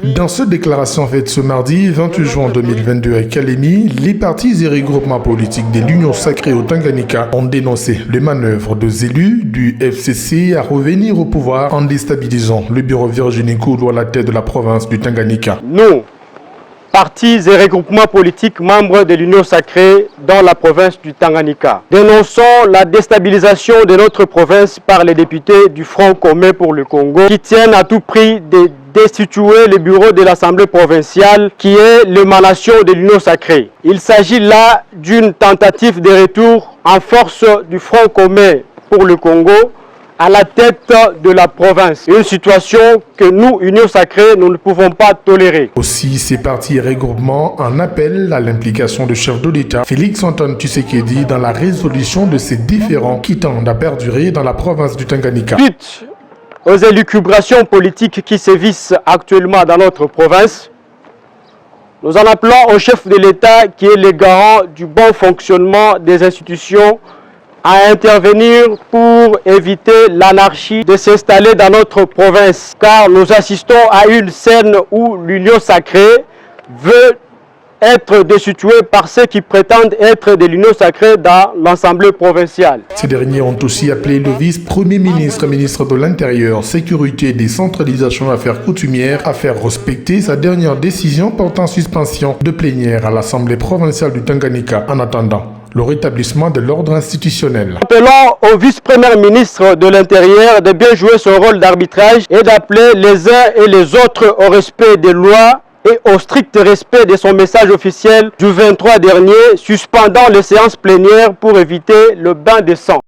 Dans cette déclaration faite ce mardi 28 juin 2022 à Kalemi, les partis et regroupements politiques de l'Union sacrée au Tanganyika ont dénoncé les manœuvres des élus du FCC à revenir au pouvoir en déstabilisant le bureau Virginie Koulou à la tête de la province du Tanganyika. Nous, partis et regroupements politiques membres de l'Union sacrée dans la province du Tanganyika, dénonçons la déstabilisation de notre province par les députés du Front commun pour le Congo qui tiennent à tout prix de destituer le bureau de l'Assemblée provinciale qui est l'émanation de l'Union sacrée. Il s'agit là d'une tentative de retour en force du Front commun pour le Congo à la tête de la province. Une situation que nous, Union sacrée, nous ne pouvons pas tolérer. Aussi, ces partis et regroupements en appellent à l'implication du chef de l'État, Félix-Antoine Tshisekedi, dans la résolution de ces différends qui tendent à perdurer dans la province du Tanganyika. Suite aux élucubrations politiques qui sévissent actuellement dans notre province, nous en appelons au chef de l'État, qui est le garant du bon fonctionnement des institutions, à intervenir pour éviter l'anarchie de s'installer dans notre province. Car nous assistons à une scène où l'Union sacrée veut être destituée par ceux qui prétendent être de l'Union sacrée dans l'Assemblée provinciale. Ces derniers ont aussi appelé le vice-premier ministre, ministre de l'Intérieur, Sécurité et Décentralisation Affaires coutumières à faire respecter sa dernière décision portant suspension de plénière à l'Assemblée provinciale du Tanganyika en attendant le rétablissement de l'ordre institutionnel. Appelons au vice-premier ministre de l'Intérieur de bien jouer son rôle d'arbitrage et d'appeler les uns et les autres au respect des lois et au strict respect de son message officiel du 23 dernier, suspendant les séances plénières pour éviter le bain de sang.